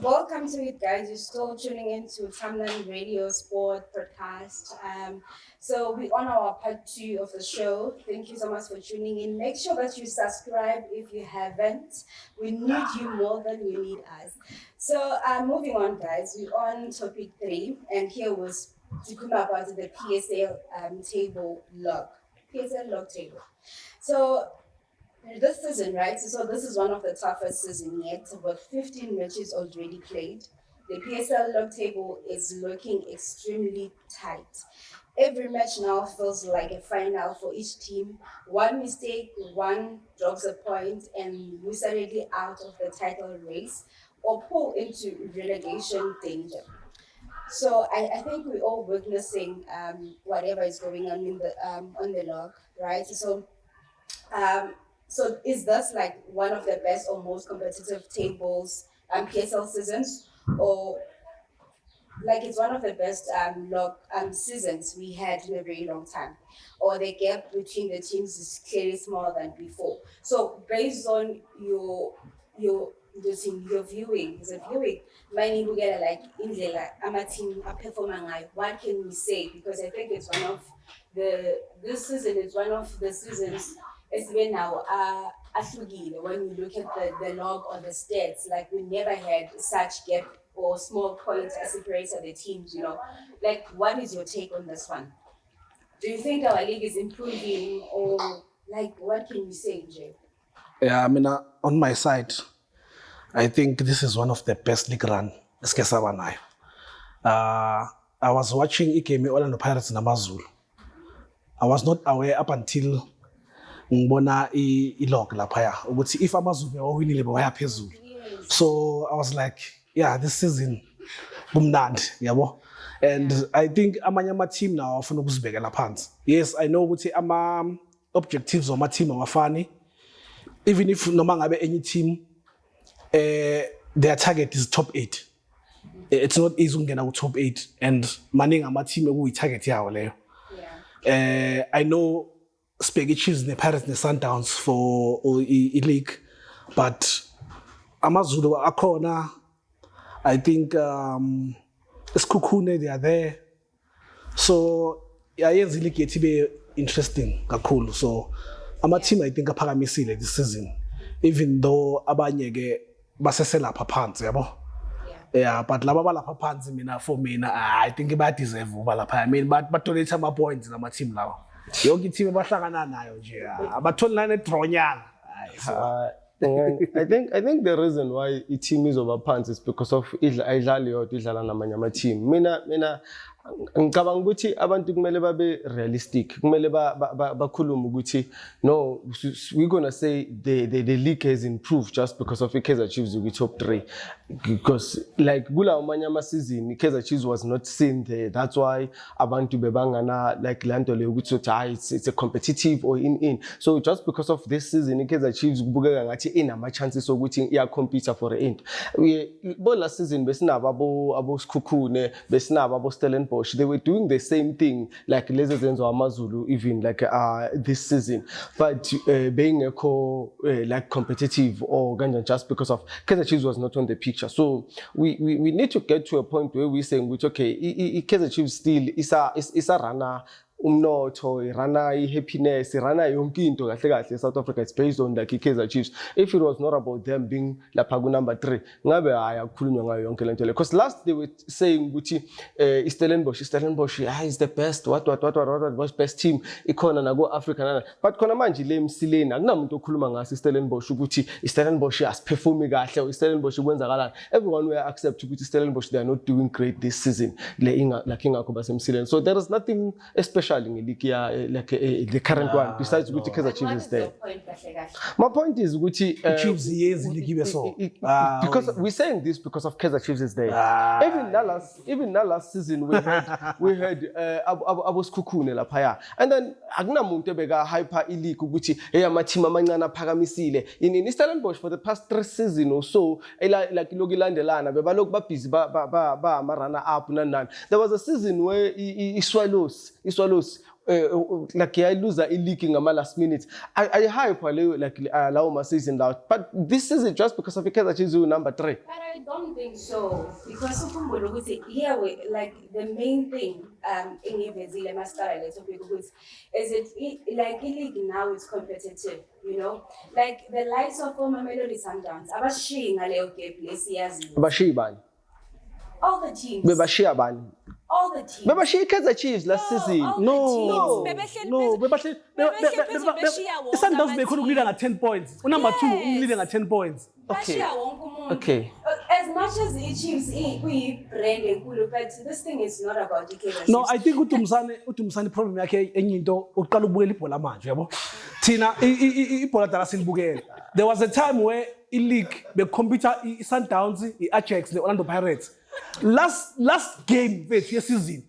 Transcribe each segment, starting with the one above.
welcome to it, guys. You're still tuning into Timeline Radio Sport Podcast. So we're on our part two of the show. Thank you so much for tuning in. Make sure that you subscribe if you haven't. We need you more than you need us. So moving on, guys. We're on topic three, and here was to come about the PSL table log. PSL log table. So this season, right? So this is one of the toughest season yet, with 15 matches already played. The PSL log table is looking extremely tight. Every match now feels like a final for each team. One mistake, one drops a point, and we're suddenly out of the title race or pull into relegation danger. So I think we're all witnessing whatever is going on the log, right? Um, so is this like one of the best or most competitive tables PSL seasons, or like it's one of the best seasons we had in a very long time, or the gap between the teams is clearly smaller than before? So based on your viewing, many who get like indlela ama-team performing ngayo, what can we say? Because I think it's one of this season is one of the seasons esibe now ahlukile when you look at the log or the stats. Like we never had such gap or small points that separated the teams. Like what is your take on this one? Do you think our league is improving, or like what can you say, Jay? Yeah, I mean, on my side, I think this is one of the best league run esike saba nayo. I was watching igame Orlando Pirates namaZulu. I was not aware up until ngibona ilog laphaya ukuthi if amaZulu bewawinile bewaya phezulu. So I was like, yeah, this season kumnandi, yabo. And I think amanye ama-team now afuna ukuzibekela phansi. Yes, I know ukuthi ama-objectives wama-team awafani. Even if noma ngabe any team their target is top 8. It's not easy ukungena ku top 8, and maningi ama-team ekuyi-target yawo leyo. I know Spaghetti Chiefs ne-Pirates ne-Sundowns for i-league, but amaZulu akhona. I think isikhukhune they are there. So yayenza i-league yethu ibe interesting kakhulu. So ama-team I think aphakamisile this season, even though abanye ke baseselapha phansi, yabo. Yeah, but laba balapha phansi for mina I think bayadeserve uba lapha. I mean ba-donate ama-points nama-team lawa. Yonke i-team abahlangana nayo nje abatholi nane dronyana. I think the reason why the team is over pants is because of idlali yodwa idlala namanye ama-team. Mina ngicabanga ukuthi abantu kumele babe realistic, kumele bakhulume ukuthi no, we're going to say the league has improved just because of Kaizer Chiefs with top 3, because like kula amanye ama-season Kaizer Chiefs was not seen there. That's why abantu bebangana like lanto le ukuthi it's a competitive or in. So just because of this season Kaizer Chiefs kubukeka ngathi inama chances ukuthi iya compete for the end. Last season besinabo abo Sikhukhune, besinabo abo Stellenbosch. They were doing the same thing like lezi zenzo amaZulu even like this season, but being like competitive or just because of Kaizer Chiefs was not on the picture. So we need to get to a point where we're saying which okay, Kaizer Chiefs still is a runner. Umnotho irana happiness irana yonke into kahle kahle South Africa. It's based on like Kaizer Chiefs. If it was not about them being lapha ku number 3, ngabe ayakhulunywa ngayo yonke lento le, because last they were saying ukuthi Stellenbosch is the best what best team ikhona na go Africa nana, but khona manje le emsileni akunamuntu okhuluma ngaso Stellenbosch ukuthi Stellenbosch asiperform kahle, Stellenbosch kwenzakalani. Everyone will accept ukuthi Stellenbosch they are not doing great this season like ingakho basemsileni. So there is nothing special in the current one besides ukuthi Kaizer Chiefs is there. My point is ukuthi Chiefs yes ligibe so because we're saying this because of Kaizer Chiefs is there. Even last season we heard abo Sikhukhune laphaya, and then akunamuntu ebeka hyper league ukuthi hey ama-team amancane aphakamisile in Stellenbosch for the past 3 seasons or so, like loku ilandelana bebaloku babhizi ba ama runner up nani. There was a season where Iswalows close. Like I lose a league in my last minute. I hype like allow my season out. But this is it just because of Kaizer Chiefs number 3. But I don't think so because here we like the main thing in Ibezile Mascara is it like league now is competitive, you know, like the likes of former Melody Sundowns. Abashiya ngaleyo gap lesiyazi. Abashiya bani? All the teams. Bebashiya bani? All the teams. Bebashiya Kaizer Chiefs last season. No. Sundowns bekhona ukulida nga 10 points. Number 2 umlida nga 10 points. Okay. As much as the Chiefs we brand enkulu, but this thing is not about the Kaizer Chiefs. No, I think uTumsane problem yakhe enye into uqala ubukela ibhola manje yabo. Thina ibhola dala silibukela. There was a time where league becompete iSundowns, iAjax, neOrlando Pirates. Last game ye season.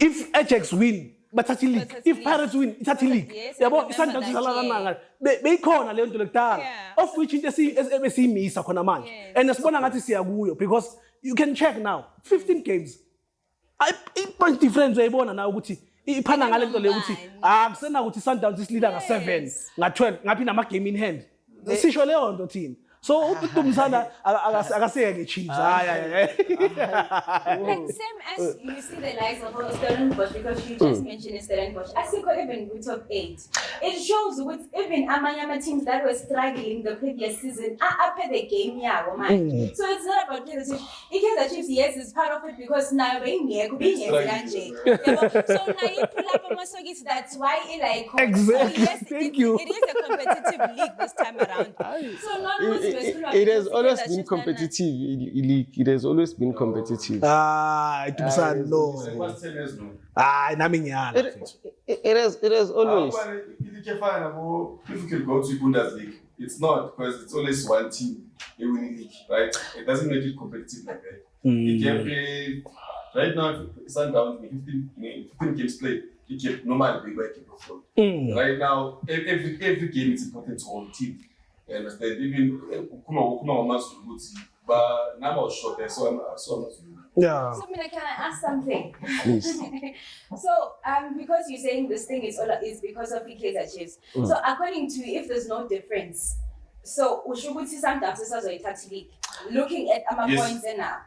If Ajax win, bathatha league. If Pirates win, ithatha league. Yabo iSundowns idlala kananga. Beyikhona leyo nto lekudala. Of which into esiyimisa khona manje. And sibona ngathi siya kuyo because you can check now 15 games. I point difference uyayibona na ukuthi iphana ngale nto le ukuthi kusena ukuthi Sundowns isleader nga 7 nga 12 ngapi nama game in hand. Sisho leyo nto thina. So uTumsana akaseke Chiefs. Like same as you see the likes of Stellenbosch because you just mentioned Stellenbosch. Asikho even with top 8. It shows with even amanyama teams that were struggling the previous season after the game yabo man. So it's not about Kaizer Chiefs. Kaizer Chiefs yes is part of it because now beingekho kanje. So now you pull up amasokisi, that's why it like exactly. So yes, Thank you. It is a competitive league this time around. So not it has always been competitive league. It has always been competitive. Tumsana no. Naminyana. It has always. If you can go to Bundesliga, it's not because it's always one team winning league, right? It doesn't make it competitive like that. You can play right now. Sundowns 15 games played. You can normally be working before. Right now, every game is important to all the team. You understand? Even but now I'm short there, so I'm yeah. So can I ask something? Please. So because you're saying this thing is because of the Kaizer Chiefs. So according to you, if there's no difference, so we should see some dances as a tax league. Looking at my points now.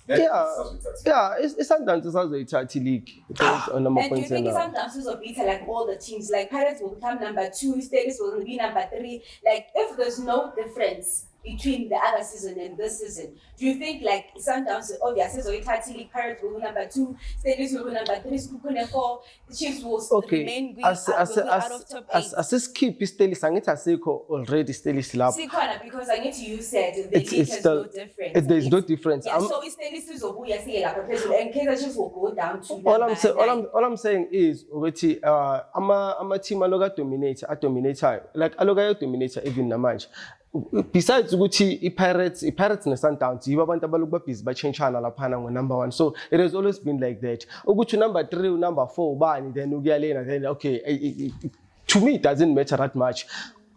It's Sundowns as a charity league. And do you think Sundowns will beat like all the teams? Like Pirates will become number 2, Steelers will be number 3. Like if there's no difference between the other season and this season, do you think like Sundowns obviously so charity league, Pirates will be number 2, Steelers will be number 3, Skukune 4, the Chiefs will remain weak out of top 8? As skip Steelers angithi asikho already Steelers lapho. Sikhona because I need to use said the league has no difference. There's no difference. Yeah, so Steelers izobuya siye lapha phezulu and Kaizer Chiefs will go down to all I'm saying is ukuthi ama team aloka dominator like aloka dominator even namanje. Besides ukuthi iPirates neSundowns yibo abantu abaloku babhizi bachangana laphana ngo-number 1. So it has always been like that. Ukuthi number 3 number 4 ubani then ukuyalena then okay to me it doesn't matter that much.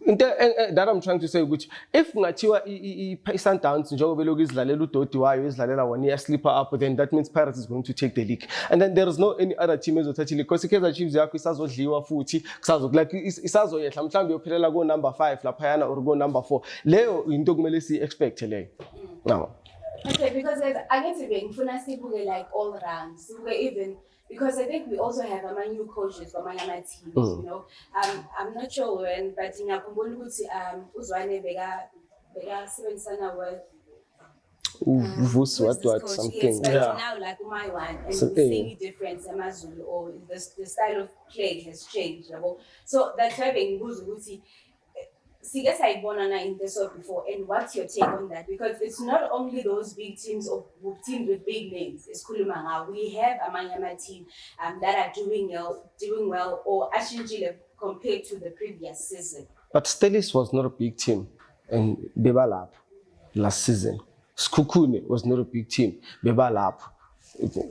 That I'm trying to say ukuthi if kungathiwa iSundowns njengoba beloku izidlalela udodi wayo izidlalela one year slipper up, then that means Pirates is going to take the league and then there is no any other team ezothatha league because iKaizer Chiefs yakho isazodliwa futhi kusazokulike isazoyehla mhlawumbe yophelela ko number 5 lapha yana or ko number 4 leyo into kumele si expect leyo. No. Okay, because I need to be ngifuna sibuke like all rounds. Sibuke even because I think we also have new coaches for my teams, you know. I'm not sure when, but ngiyakhumbula ukuthi uZwane beka sebenzisana with something. But now like my one and seeing difference amazulu or the style of play has changed, you know? So that's why bengibuza ukuthi Sige sayibona na in this before, and what's your take on that? Because it's not only those big teams or teams with big names. It's Kulumanga. We have a Manyama team that are doing well or actually compared to the previous season. But Steelers was not a big team, and Bebalap last season. Skukune was not a big team. Bebalap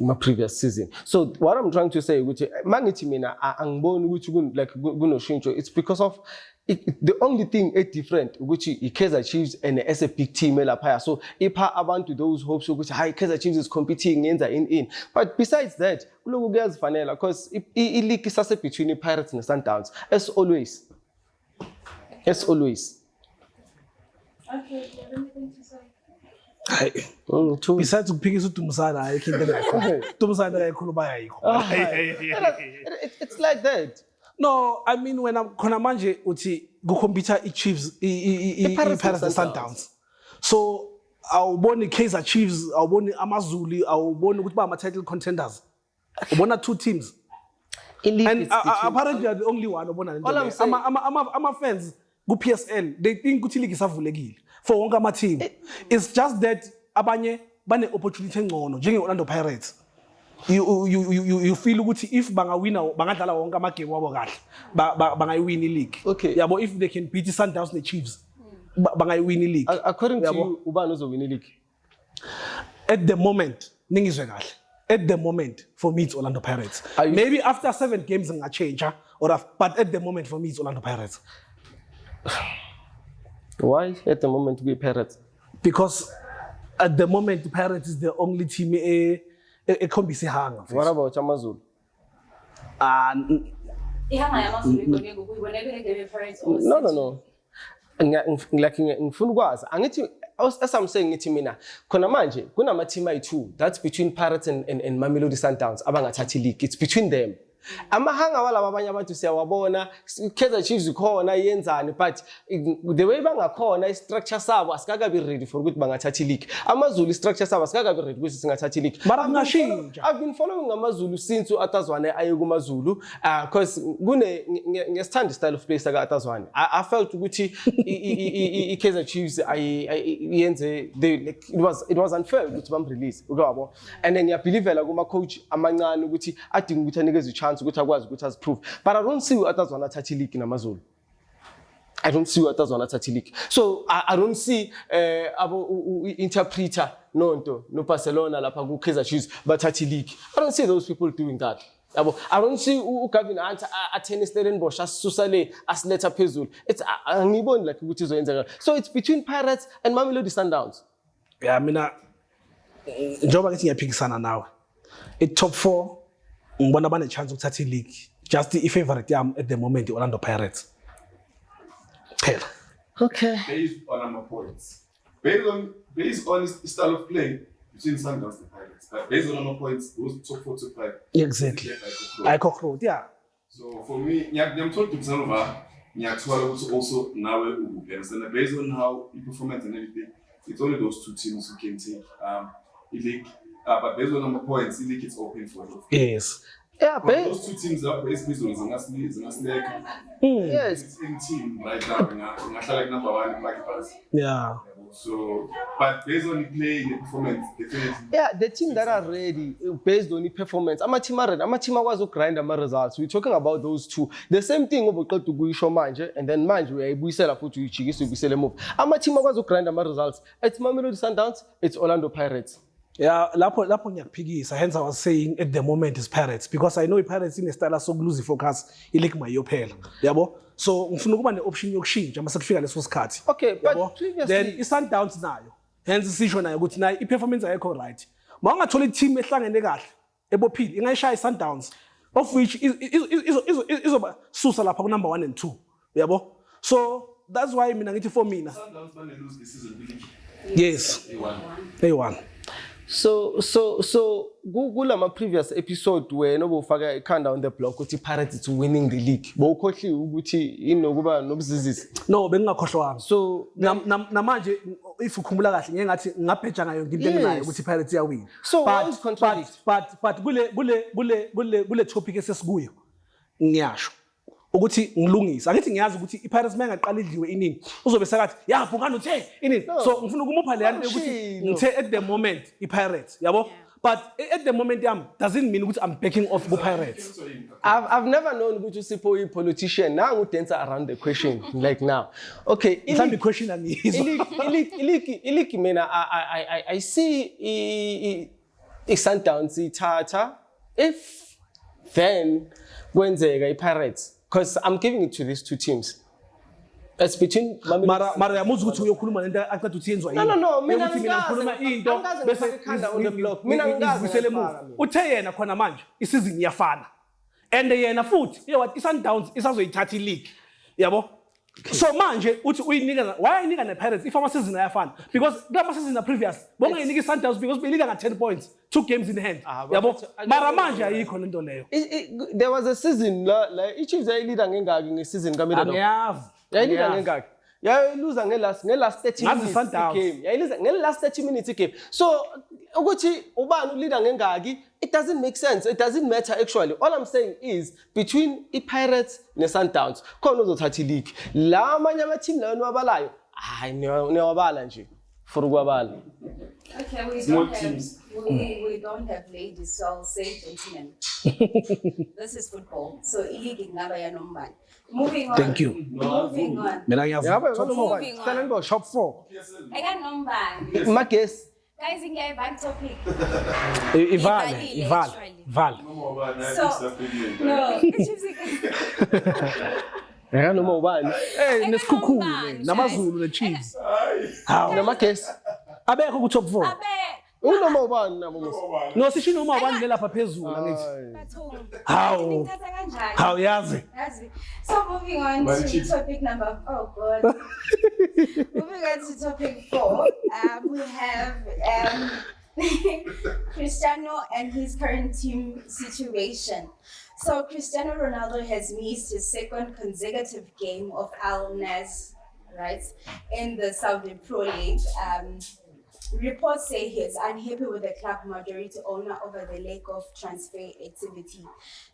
my previous season. So what I'm trying to say, which mangithi mina angiboni ukuthi like kunoshintsho, it's because of the only thing different which Kaizer Chiefs and as a big team elapha, so ipha abantu those hopes ukuthi hi Kaizer Chiefs is competing in, but besides that kuloku kuyazifanela because league isase between Pirates and Sundowns as always. Okay, do you have anything to say? Hayi. True. Besides ukuphikisa uDumisana ayikho into engayikho. uDumisana akayikhuluma ayikho. It's like that. No, I mean when I'm khona manje uthi kucompete iChiefs iPirates and Sundowns. So awuboni Kaizer Chiefs, awuboni AmaZulu, awuboni ukuthi ba ama title contenders. Ubona two teams. And apparently you're the only one obona lento. Ama fans ku PSL they think ukuthi league isavulekile for wonke ama team. It's just that abanye bane opportunity engcono njenge Orlando Pirates. You feel ukuthi if bangawina bangadlala wonke ama game wabo kahle bangayiwina ileague. Okay. Yabo if they can beat the Sundowns and the Chiefs bangayiwina ileague. According to you ubani uzowina ileague? At the moment ningizwe kahle. At the moment for me it's Orlando Pirates. Maybe after 7 games nginga change but at the moment for me it's Orlando Pirates. Why at the moment we Pirates? Because at the moment the Pirates is the only team ekhombisa ihanga. What about AmaZulu? Ihanga yamaZulu igoneke kuyiboneke le game Pirates or No. Ngifuna ukwazi angithi as I'm saying ngithi mina khona manje kunama team ayi2 that's between Pirates and Mamelodi Sundowns abangathathi league. It's between them. Amahanga walaba abanye abantu siyawabona Kaizer Chiefs ikhona yenzani but the way bangakhona istructure sabo asikakabi ready for ukuthi bangathathi league. AmaZulu structure sabo asikakabi ready ukuthi singathathi league. Mara kungashintsha. I've been following AmaZulu since uAtazwane aye kumaZulu because ngesithanda style of play saka Atazwane. I felt ukuthi Kaizer Chiefs yenze it was unfair ukuthi bam release ukuyabo and then ngiyabelievela kuma coach amancane ukuthi adinga ukuthi anikeze chance ukuthi akwazi ukuthi aziprove but I don't see uAtazwana thathi league namaZulu. I don't see uAtazwana thathi league. So I don't see abo interpreter no Barcelona lapha ku Kaizer Chiefs bathathi league. I don't see those people doing that. I don't see uGavin Hunter atheni Stellenbosch asisusa le asiletha phezulu. It's angiboni like ukuthi izoyenzeka. So it's between Pirates and Mamelodi Sundowns. Yeah, mina njoba ngithi ngiyaphikisana nawe. It top 4 ngibona bane chance ukuthatha ileague. Just the favorite yam at the moment Orlando Pirates. Phela. Okay. Based on our points. Based on the style of play between Sundowns and Pirates. But based on our points, those top 4 to 5. Exactly. I conclude, yeah. So for me, I'm told to Zanova, also now understand based on how the performance and everything, it's only those 2 teams who can take league. But based on our points, the league is open for them. Yes. Yeah, but those 2 teams are based on yes. It's in team right now. I like number 1 in Black Pass. Yeah. So, but based on the play, the performance, definitely. Yeah, the team that are ready based on the performance. I'm a team was to grind my results. We're talking about those 2. The same thing over to go show manje, and then manje we sell a foot to Chigis to sell a move. I'm a team was to grind my results. It's Mamelodi Sundowns, it's Orlando Pirates. Yeah, lapho ngiyaphikisa. Hence I was saying at the moment is Pirates because I know Pirates in a style so lose focus ileague mayo phela. Yabo? So ngifuna kuba neoption yokushintsha mase kufika leso sikhathi. Okay, but previously then iSundowns nayo. Hence sisho nayo ukuthi nayo iperformance ayikho right. Mawungathola iteam ehlangene kahle ebophile ingayishaya iSundowns of which izoba susa lapha ku number 1 and 2. Yabo? So that's why mina ngithi for mina. Sundowns bane lose this season. Yes. They won. So kulama previous episode wena obufaka ikhanda on the block ukuthi Pirates is winning the league. Bowukhohliwe ukuthi inokuba nobuzizisi. No, bengingakhohlwanga. So namanje if ukhumbula kahle ngeke ngathi ngabheja ngayo into enginayo ukuthi Pirates iyawina. So but kule topic esesikuyo ngiyasho ukuthi ngilungisa angithi ngiyazi ukuthi iPirates mangaqala idliwe inini uzobe sekathi ya bukani uthe inini so ngifuna ukumupha le yanto ukuthi ngithe at the moment iPirates yabo but at the moment doesn't mean ukuthi I'm backing off Pirates. I've never known ukuthi Sipho a politician now ngu dancer around the question like now. Okay, the question iliki mina I see Sundowns ithatha if then kwenzeka iPirates because I'm giving it to these 2 teams. It's between mara yamuzwa ukuthi uyokhuluma lento aqeda ukuthi yenziwa yini. No, mina Yokuthi ngikhuluma into bese ngikhanda on the block. Mina ngizibuyisele emuva. Uthe yena khona manje isizini iyafana. And yena futhi i-Sundowns isazoyithatha i-league. Yabo? So manje uthi uyinika why uyinika ne-Pirates if ama-season ayafana? Because kula season previous bonke yinika i-Sundowns because beliga nga 10 points, 2 games in hand. Yabo? Mara manje ayikho lento leyo. There was a season like i-Chiefs yayilida ngengaki nge-season kaMiddle. Angiyazi. Yayilida ngengaki. Yayiluza ngelast 30 minutes game. Yayiluza ngelast 30 minutes game. So ukuthi ubani uleader ngengaki, it doesn't make sense. It doesn't matter actually. All I'm saying is between i-Pirates ne-Sundowns khona uzothatha i-league. La amanye ama-team lawo niwabalayo hayi niwabala nje for ukwabala. Okay, we don't have ladies, so I'll say gentlemen. This is football, so league ingaba yanombani. Moving on. Thank you. Moving on. Mina ngiyazi. Moving on. Top 4. I got nombani. My guess. Guys, in a bad topic. Val. So, no. Noma ubani. Hey, nesikhukhulu namazulu ne-Chiefs. Hawu Noma guess. abekho ku top 4. Abe. Unoma ubani nabo mos. No sisho noma ubani lapha phezulu angithi. Hawu. Hawu yazi. So moving on to topic number 4. God. Moving on to topic 4. We have Cristiano and his current team situation. So Cristiano Ronaldo has missed his second consecutive game of Al Nassr, right, in the Saudi Pro League. Reports say he is unhappy with the club majority owner over the lack of transfer activity.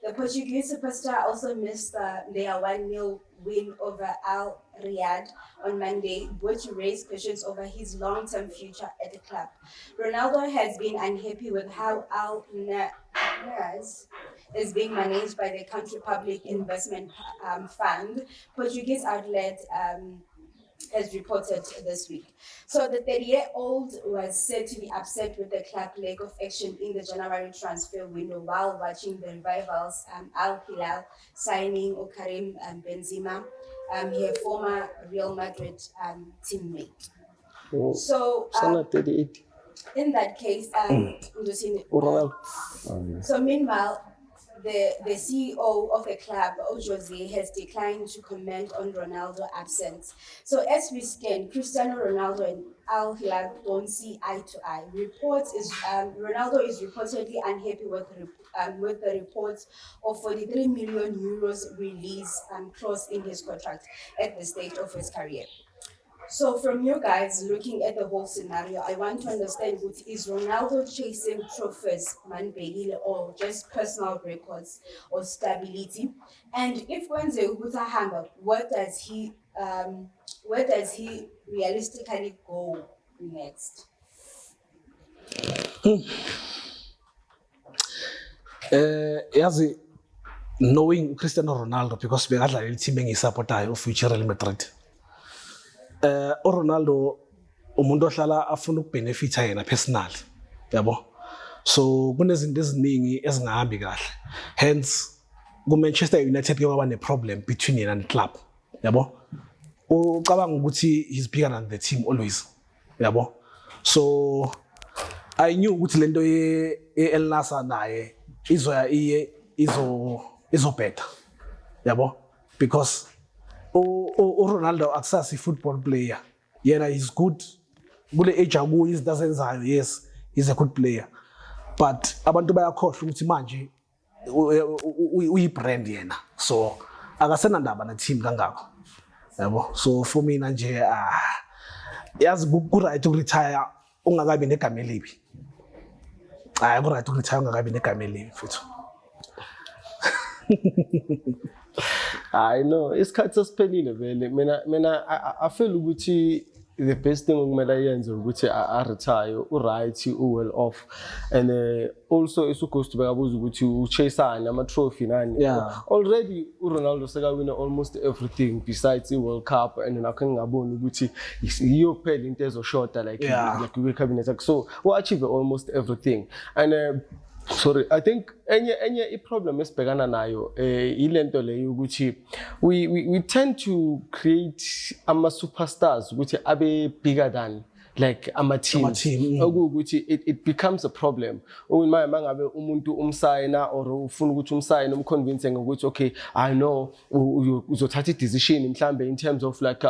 The Portuguese superstar also missed their 1-0 win over Al Riyadh on Monday, which raised questions over his long-term future at the club. Ronaldo has been unhappy with how Al Nassr is being managed by the country public investment fund, Portuguese outlet as reported this week. So the 30-year-old was said to be upset with the club lack of action in the January transfer window while watching the rivals Al Hilal signing Karim Benzema, her former Real Madrid teammate. So 38. in that case, so meanwhile, the CEO of the club, Jose, has declined to comment on Ronaldo's absence. So as we stand, Cristiano Ronaldo and Al Hilal don't see eye to eye. Reports is Ronaldo is reportedly unhappy with the reports of 43 million euros release clause in his contract at the stage of his career. So from you guys looking at the whole scenario, I want to understand, is Ronaldo chasing trophies, or just personal records or stability? And if Wenze Ubutahamba, where does he realistically go next? Yazi, knowing Cristiano Ronaldo, because we got like team engisupportayo of future Real Madrid. Ronaldo umuntu ohlala afuna ukubenefita yena personal, yabo. So kunezinto eziningi ezingahambi kahle. Hence ku-Manchester United kuyoba ne-problem between yena and-club, yabo. Ucabanga ukuthi he's bigger than the team always, yabo. So I knew ukuthi lento ye-El Nassr naye izobhetha, yabo, because Ronaldo akusasi football player. Yena is good. Kule age akuyo izinto azenzayo, yes, he's a good player. But abantu bayakhohlwa ukuthi manje uyi-brand yena. So akasena ndaba ne-team kangako. Yabo. So for mina nje yazi ku-right ukuretire ungakabi negama elibi. Hayi ku-right ukuretire ungakabi negama elibi mfethu. I know isikhathi sesiphelile vele mina I feel ukuthi the best thing okumele ayenze ukuthi retire right well off, and also is supposed to be able to chase ama trophy nani. Yeah. Already Ronaldo seka win almost everything besides the World Cup, and akangaboni ukuthi iyo phela into ezoshota like we cabinet, so we achieve almost everything. And Sorry, I think any problem esibhekana nayo ilento leyo ukuthi we tend to create superstars ukuthi abe bigger than like team. Ukuthi it becomes a problem. Uma mangabe umuntu umsayina or ufuna ukuthi umsayina umconvince ngokuthi okay, I know uzothatha decision mhlambe in terms of like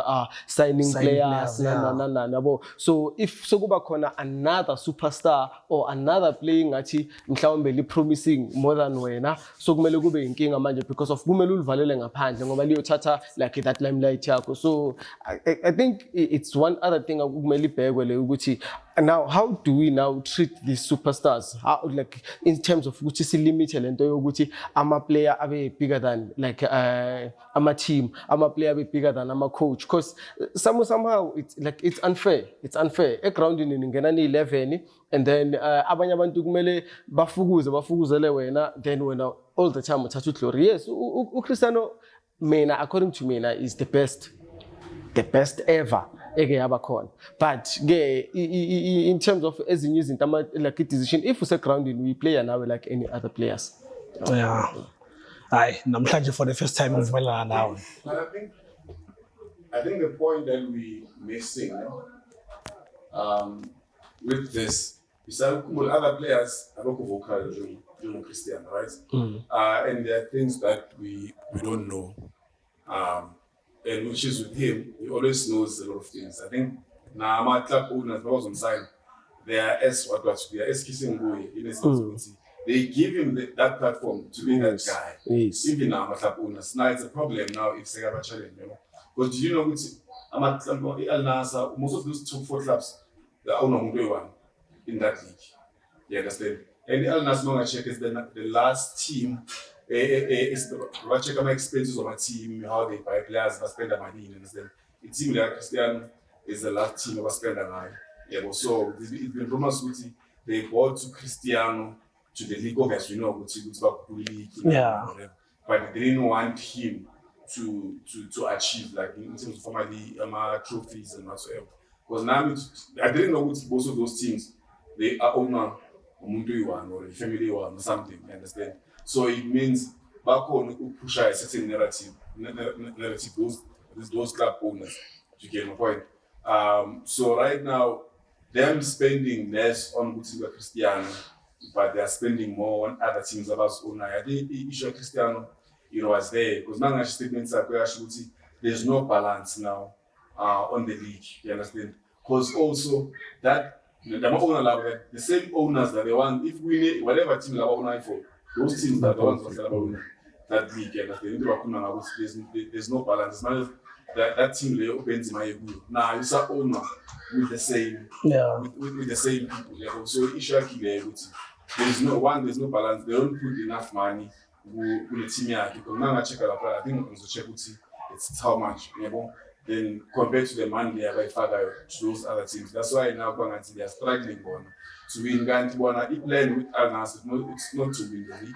signing players nabo. So if sokuba khona another superstar or another player ngathi mhlawumbe li promising more than wena, so kumele kube inkinga manje because of kumele ulivalele ngaphandle ngoba liyothatha like that limelight yakho. So I think it's one other thing kumele ibhekwe le ukuthi now how do we now treat these superstars, how like in terms of which is limited lento yokuthi ama player abe bigger than like ama team, ama player abe bigger than ama coach, because somehow it's like it's unfair egroundini ningena ni 11 and then abanye abantu kumele bafukuzele wena, then wena all the time uthatha glory. Yes, uCristiano mina according to mina is the best ever ever. But in terms of ezinye izinto like decision, if we say grounding, we play now like any other players. Yeah. Aye, namhlanje for the first time uvumelana nawe. I think the point that we missing with this is that other players are not vocal during Cristiano, right? And there are things that we don't know. And which is with him, he always knows a lot of things. I think now my club owners, because on sign, they are kissing Ngui in responsibility. They give him that platform to be that guy. Yes. Even now, my club owners. Now it's a problem now if they have a challenge, you know. But do you know what? Al Nassr, most of those top 4 clubs, they are only one in that league. You understand? And Al Nassr is the last team. Check my expenses of my team, how they buy players, they spend their money. Understand? It seems like Cristiano is the last team of spend their money. Yeah, so it's been rumors with they bought to Cristiano to the league of, as we know, league. Yeah. But they didn't want him to achieve like in terms of formally trophies and whatsoever. Because now I didn't know what most of those teams they are owner one or a family one or something. You understand? So it means back on push a certain narrative those club owners. You get my point. So right now, them spending less on Cristiano, but they are spending more on other teams about owner. I think the issue of Cristiano, was there because now statements are there's no balance now on the league. You understand? Because also that the same owners that they want, if we whatever team they owner for. Those teams that the ones that league, there's no balance. It's not that team they opens my good. Now it's an owner with the same with the same people. So there's no balance. They don't put enough money with the team. Now I check out. I think it's how much, then compared to the money they are by far to those other teams. That's why now they are struggling to win. If playing with Al Nassr, it's not to win the league.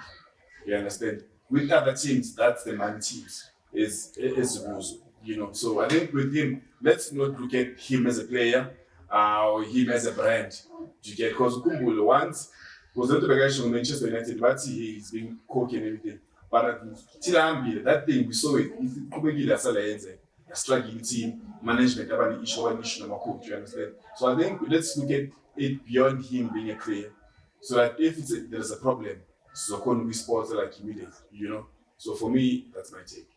You understand? With other teams, that's the money teams. Is rules, So I think with him, let's not look at him as a player or him as a brand. You get because Kumbula once was not the guy from Manchester United, but he's been cocky and everything. But that thing we saw it. If a struggling team management about the issue number coach, you understand? So I think let's look at it beyond him being a player. So that if there's a problem, so can we spot like immediately, So for me, that's my take.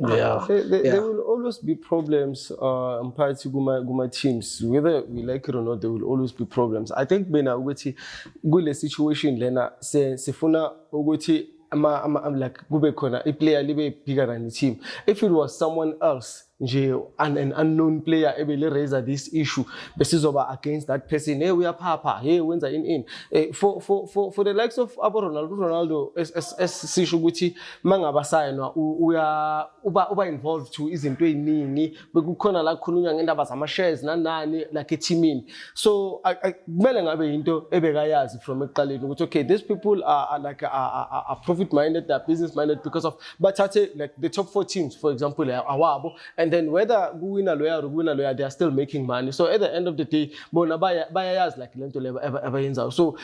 Yeah. There will always be problems in parts of Guma teams. Whether we like it or not, there will always be problems. I think bena ukuthi kule situation lena sefuna ukuthi I'm like kube khona a player libe bigger than the team. If it was someone else, an unknown player able to raise this issue, besizoba against that person. Hey, we are papa. Hey, when's in? For the likes of Ronaldo, as sishuguti mangabasayinwa uba involved to izinto eziningi bekukhona la khulunywa ngendaba zama shares nanani like a team. So I kumele ngabe into ebekayazi from eqaleni ukuthi okay, these people are like are profit minded, they're business minded because of bathathe like the top 4 teams, for example, awabo, and then whether winner lawyer, they are still making money. So at the end of the day, bona bayayazi like lento leba ever yenzayo. So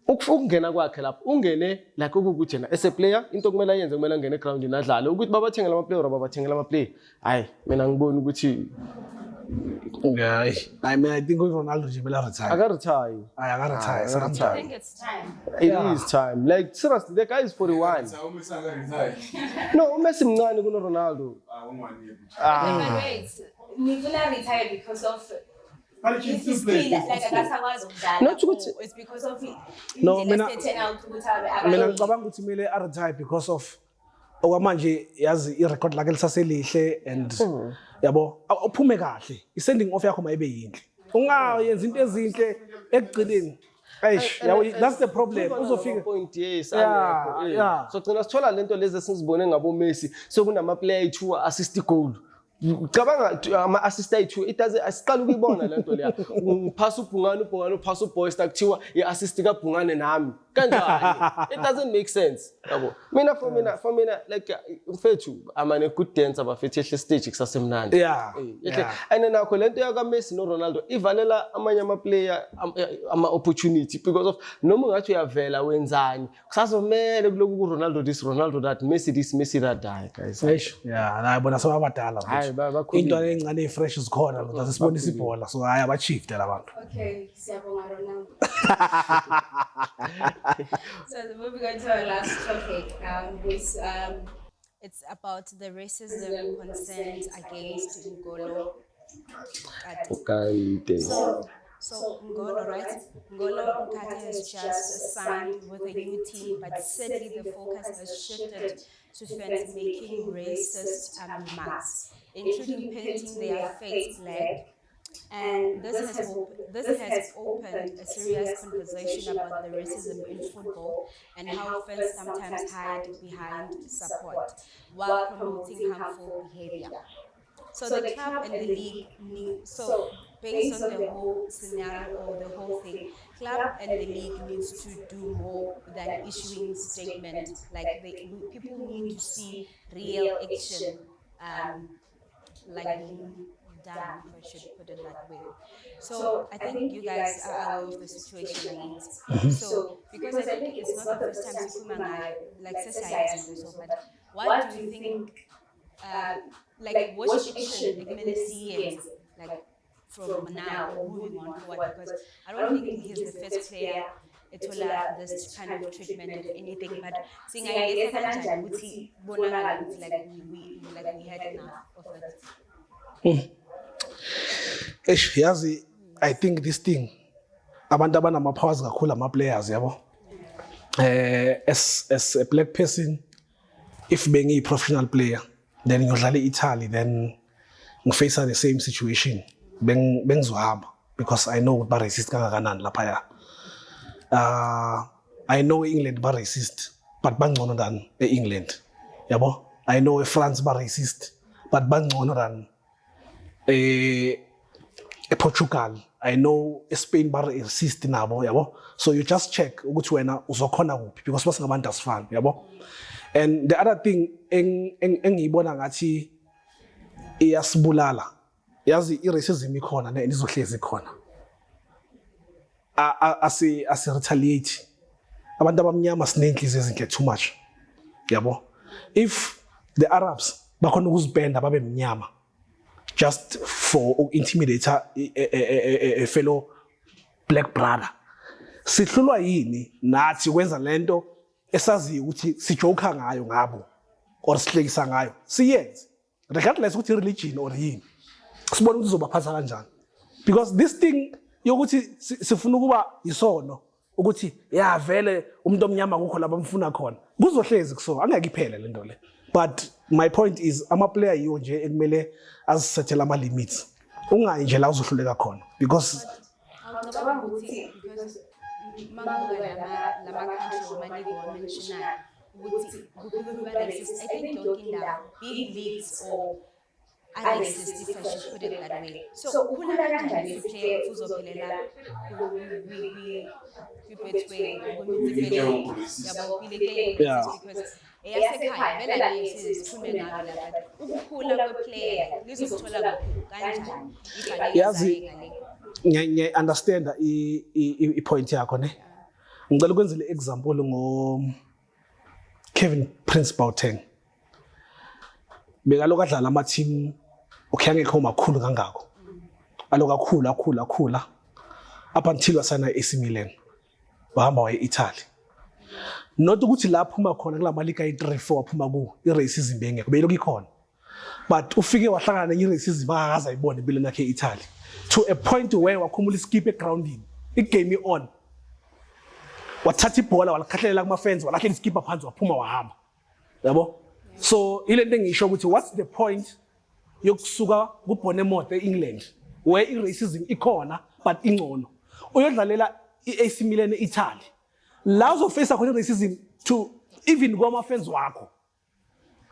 ukungena kwakhe lapho ungene like ukuthi na as a player into kumele ayenze kumele angene egroundini adlale ukuthi babathengela ama-player or babathengela ama-player hayi mina ngibona ukuthi Yeah, I mean, I think Ronaldo nje mele retire. akaretire. Akaretire. I think it's time. It is time. Like seriously, the guy is 41. No, uMessi mncane kuno Ronaldo. But wait, Nifuna retired because of his skill, like akasakwazi ukudlala. Not ukuthi It's because of No, indlela mina- sethen out ukuthi abe Mina ngicabanga ukuthi mele retire because of okwamanje yazi i-record lakhe lisaselihle and yabo uphume kahle. I-sending off yakho mayibe yinhle. Ungayenza into ezinhle ekugcineni. Eish, yabo that's the problem. Uzofika point yes Yeah, angekho. yeah. So gcina sithola lento lezi esizibone ngabo Messi sekunama player 2 assist goal. Cabanga ama assist ayi2 it does asiqala ukuyibona lento leya. Uphasa uBhungane uphasa uBoysta kuthiwa i-assist kaBhungane nami. Kanjani? It doesn't make sense. Yabo. For mina like mfethu amane good dancer bafethu ehle stage kusasemnandi. Yeah. Yeah. And nakho lento yaka Messi no Ronaldo ivalela amanye ama player ama opportunity because of noma ungathi uyavela wenzani kusazomela kuloku ku Ronaldo this Ronaldo that Messi this Messi that die guys. Eish, yeah, la bona sebabadala Hayi, mfethu. bakhulile. Into encane efresh zikhona lo zasibonisa ibhola so haya abachiefed labantu. Okay, siyabonga Ronaldo. So moving on to our last topic, it's about the racism concerns against Ngolo. Kante. So Ngolo, right? Ngolo Nkate has just signed with a new team, but sadly the focus has shifted to fans making racist remarks, including painting their face black. And this has opened a serious conversation about the racism in football and how fans sometimes hide behind support while promoting harmful behavior. So the club and the league based on the whole scenario or the whole thing, club and the league needs to do more than issuing statements. Like people need to see real action, like done, if I should put it that way. So I think you guys are aware of the situation, right? So because I think it's not the first time Sikumanga, like Sesai is but what do you think, like what action like from now or moving on forward? Because I don't think he's the first player to allow this kind of treatment or anything, but seeing I guess like we had enough of it. Eish, yazi I think this thing abantu abanama powers kakhulu ama players yabo. As a black person if being a professional player then ngiyodlala Italy then ngiface the same situation bengizohamba because I know ba racist kangakanani lapha ya. I know England ba racist but bangcono than England yabo. I know France ba racist but bangcono than Portugal. I know Spain bar racist nabo yabo. So you just check ukuthi wena uzokhona kuphi because basingabantu asifani yabo. And the other thing engiyibona ngathi iyasibulala yazi i-racism ikhona ne izohlezi ikhona. Asi retaliate abantu abamnyama sinenhliziyo ezinhle too much yabo. If the Arabs bakhona ukuzibhenda babe mnyama just for intimidate a fellow black brother. Sihlulwa yini nathi kwenza lento esaziyo ukuthi sijoka ngayo ngabo or sihlekisa ngayo. Siyenze regardless ukuthi religion or yini. Sibona ukuthi uzobaphatha kanjani. Because this thing yokuthi sifuna ukuba isono ukuthi ya vele umuntu omnyama kukho labamfuna khona. Kuzohlezi kuso angeke iphele lento le. But my point is ama player yiwo nje ekumele azisethela ama limits. Ungayi nje la uzohluleka khona because I think talking down big leagues or unracist, if I should put it that way. So who kanjani player uzophelela because eyasekhaya vela lesi sikhulume ngalo lapha ukukhula kweplayer lizothola kanjani yazi ngiya understand i point yakho ne. ngicela ukwenza le example ngo Kevin Prince Boateng. Bekaloku adlala ama team okay angekho makhulu kangako. Aloku akhula up until wasana AC Milan. Wahamba waye Italy. Not ukuthi la phuma khona kula malika i3-4 waphuma ku i-racism bengekho beyiloko ikhona. But ufike wahlangana ne-racism akaza ayibone impilo yakhe e-Italy to a point where wakhumula iskip egroundini igame on wathatha ibhola walikhahlelela kuma fans walahlela iskip phansi waphuma wahamba yabo so ile nto engisho ukuthi what's the point yokusuka kuBournemouth eEngland where i-racism ikhona but ingcono uyodlalela i-AC Milan eItaly la uzofacea khona i-racism to even kwama fans wakho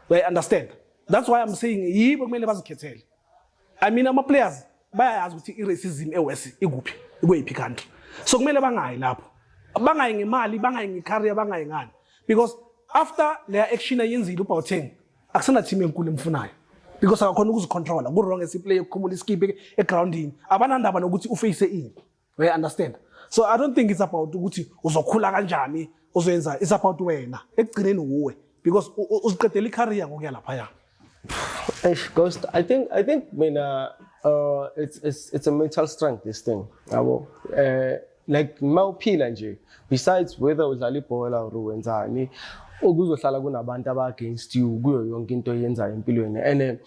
they understand. That's why I'm saying yibo kumele bazikhethele. I mean ama players bayayazi ukuthi i-racism eWest ikuphi ikuyiphi country. So kumele bangayi lapho. Bangayi ngemali, bangayi ngecareer, bangayi ngani. Because after their action ayenzile uBoateng akusena team enkulu emfunayo. Because akakhona ukuzicontrola. Ku wrong esiplay ukukhumula iskip egroundini. Abanandaba nokuthi uface ini. We understand. So I don't think it's about ukuthi uzokhula kanjani uzoyenza, it's about wena. Ekugcineni uwe because uziqedela icareer ngokuya lapha. Ghost, I think it's a mental strength, this thing. Like mawuphila nje, besides whether udlala ibhola or wenzani, ukuzohlala kunabantu against you kuyo yonke into oyenzayo empilweni and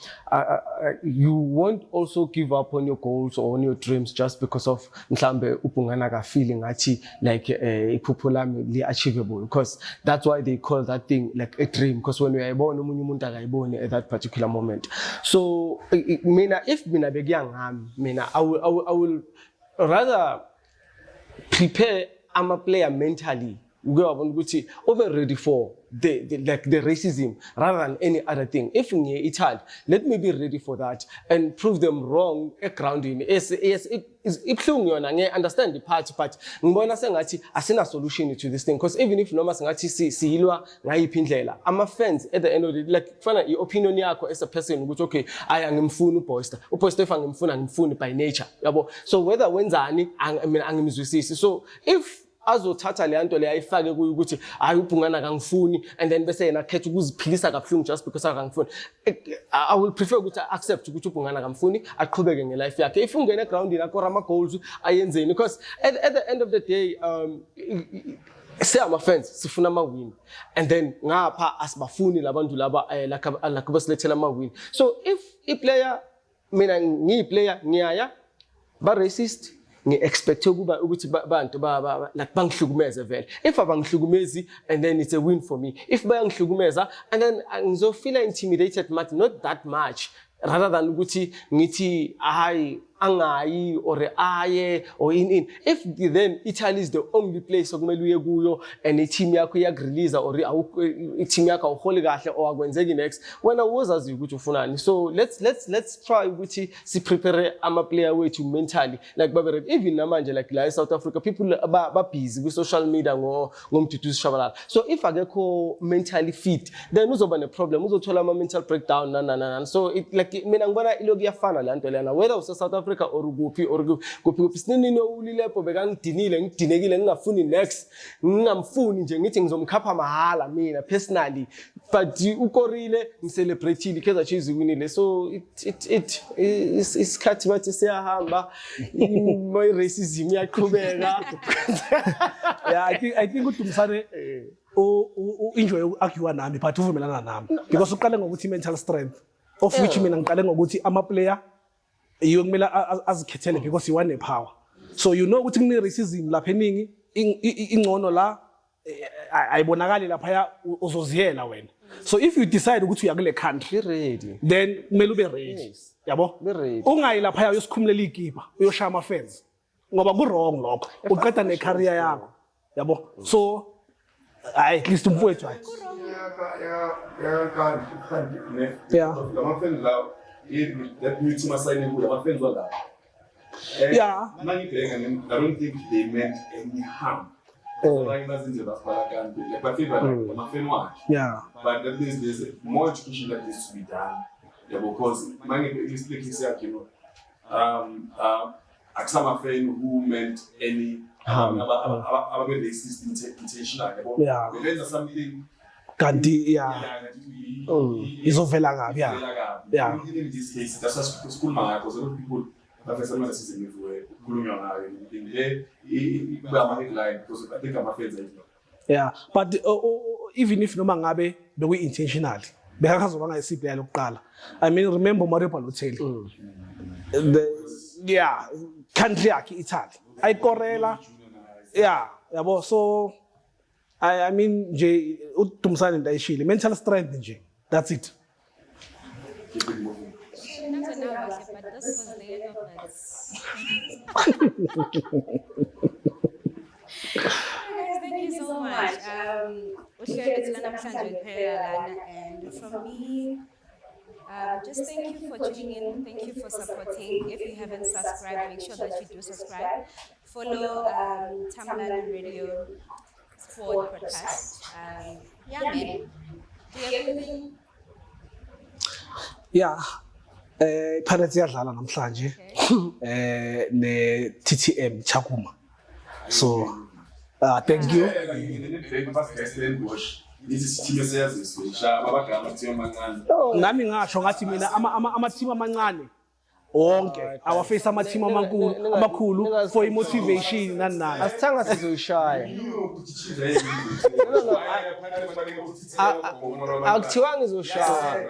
you won't also give up on your goals or on your dreams just because of mhlambe ubungana ka feeling ngathi like iphupho lami li achievable because that's why they call that thing like a dream because when uyayibona umunye umuntu akayiboni at that particular moment. So if mina bekuyangami mina I will rather prepare a player mentally over ready for the racism rather than any other thing. If in Italy, let me be ready for that and prove them wrong grounding. Yes, it's understand the part, but ngibona sengathi asina solution to this thing because even if noma sengathi sihilwa ngayiphi indlela ama fans at the end of the day like fana opinion yakho as a person ukuthi okay angimfuni uBoyster if angimfuni by nature yabo so whether wenzani mina angimzwisisi so if azothatha le nto le ayifake kuyo ukuthi hayi ubhungana kangifuni and then bese yena khetha ukuziphilisa kabuhlungu just because akangifuni I will prefer ukuthi accept ukuthi ubhungana kamfuni aqhubeke ngelife yakhe if ungena groundini akora ama goals ayenzeni because at the end of the day say ama fans sifuna ama win and then ngapha asibafuni labantu laba la kubasilethela ama win so if a player mina ngiyiplayer ngiyaya ba racist ngi-expect ukuthi bantu like bangihlukumeze vele if abangihlukumezi and then it's a win for me if bayangihlukumeza and then ngizofeel intimidated but not that much rather than ukuthi ngithi hayi angayi or aye or in if then Italy is the only place okumele uye kuyo and team yakho iyagrelease or team yakho awuholi kahle or akwenzeki next wena uzazi ukuthi ufunani so let's try ukuthi si prepare ama player wethu mentally like babe even namanje like la South Africa people ba busy ku social media ngomduduzi shabalala so if akekho mentally fit then uzoba ne problem uzothola ama mental breakdown so it like mina ngibona iloku yafana la nto lena whether usa South Africa or kuphi sinini ulilepo ngidinekile ngingafuni next ngingamfuni nje ngithi ngizomkhapha mahala mina personally but ukorile ngicelebrate Kaizer Chiefs winile so isikhathi bathi siyahamba my racism yaqhubeka yeah I think uDumsane enjoy uargue nami but uvumelana nami because uqale ngokuthi mental strength of which mina ngiqale ngokuthi ama player you kumele azikhethele because you want the power so you know ukuthi kune racism lapha eningi ingcono la ayibonakali lapha uzoziyela wena so if you decide ukuthi uya kule country ready then kumele ube ready yabo ungayi lapha uyosikhumulela igipa uyoshaya ama fans ngoba ku wrong lokho uqeda ne career yakho yabo so at least umfowethu yeah ama fans lawo that new team assigning with our friends were yeah I don't think they meant any harm like yeah but at least there's more education that needs to be done because you know some friend who meant any ababe-racist intentional yabo. Yeah. Bebenza something kanti izovela kabi yeah. Yeah. Even in this case, that's what school man, because a lot of people have some racism everywhere. Headline because I think I'm offended. Yeah, but even if noma ngabe beku intentional bekazoba ngayisiphi leyo lokuqala. I mean remember Mario Balotelli. Yeah, country yakhe Italy. Ayikorela. Yeah, yabo so I mean nje uDumsane into ayishile mental strength nje. That's it. Not an hour, but this was the end of us. Thank you so much. And from me, just thank you for tuning in. Thank you for supporting. If you haven't subscribed, make sure that you do subscribe. Follow Tamlan Radio Sport Podcast. Yeah, man. Do you have anything? Yeah. Pirates yadlala namhlanje ne TTM Chakuma. So thank you. Nami ngasho ngathi mina ama team amancane wonke awafisa ama team amakhulu for motivation nani. Asithanga sizoyishaya. Akuthiwa ngizoshaya.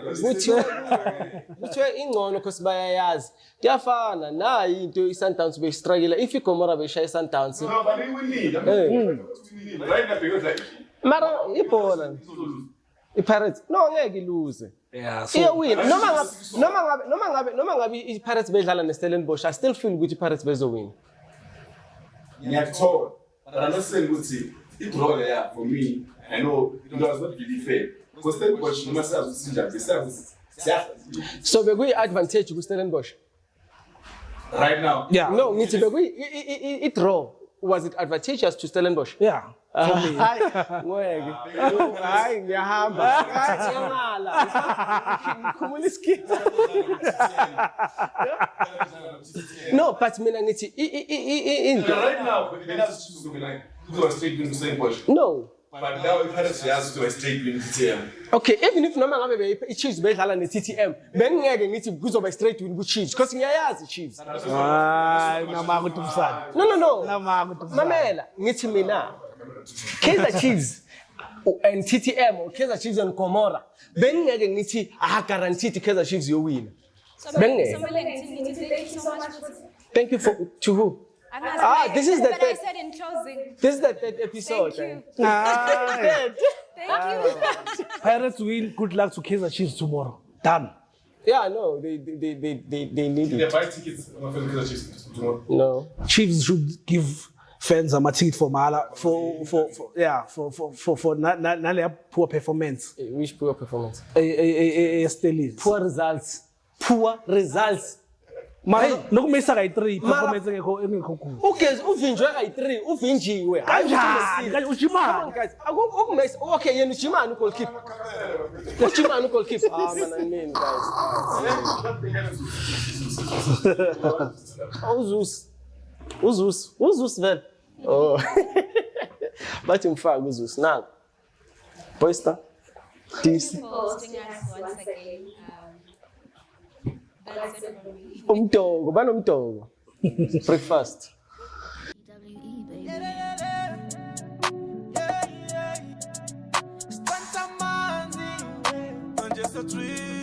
Kuthiwe ingcono because bayayazi. Kuyafana nayi into iSundowns beyistruggle if iGomora beshaya iSundowns. No, but they will need. Right now because like Mara ibhola. iPirates no ngeke ilose. Yeah, so Iyawina noma ngabe iPirates bedlala neStellenbosch I still feel ukuthi iPirates bezowina. Ngiyakuthola. But I'm not saying ukuthi i-draw there for me, I know it was not really fair. Because Stellenbosch noma sazi sinjani besazi. So bekuyi advantage kuStellenbosch. Right now. yeah. No, ngithi bekuyi i-draw was it advantageous to Stellenbosch? Yeah. Hayi ngeke. Hayi ngiyahamba. Ngiyangala. Khumula iskip. No, but mina ngithi Right now, Bena's to be like to a straight win Stellenbosch. no. But now it has to a straight win TTM. Okay, even if noma ngabe iChiefs bedlala neTTM, bengeke ngithi kuzoba straight win kuChiefs because ngiyayazi iChiefs. Hayi nama kuDumsane. No. Nama kuDumsane. Mamela, ngithi mina Kaizer Chiefs and TTM or Kaizer Chiefs and Gomora, bengeke ngithi guaranteed Kaizer Chiefs yowina. Thank you so much. Thank you for to who? This is the but I said in closing. This is the third episode. Thank you. Aye. Thank you. Pirates win. Good luck to Kaizer Chiefs tomorrow. Done. Yeah, no, they need They it. buy tickets tomorrow. No. Chiefs should give fans a ticket for Mala for nale poor performance. Which poor performance? Stellis. Poor results. Poor results. Nokumisa ka 3 performance engekho kuhle. Ugezi uvinjwe ka3, uvinjiwe. Kanjani? Ujimani. Guys, akumesi. Okay, yena ujimani goalkeeper. Ujimani goalkeeper. Man, I mean, guys. Uzus vele. Oh. Bathi ngifaka uzus nako. Boyster. This. For hosting us once again. That's it from me. Umdogo, banomdogo. Breakfast. Spend some money on just a trip.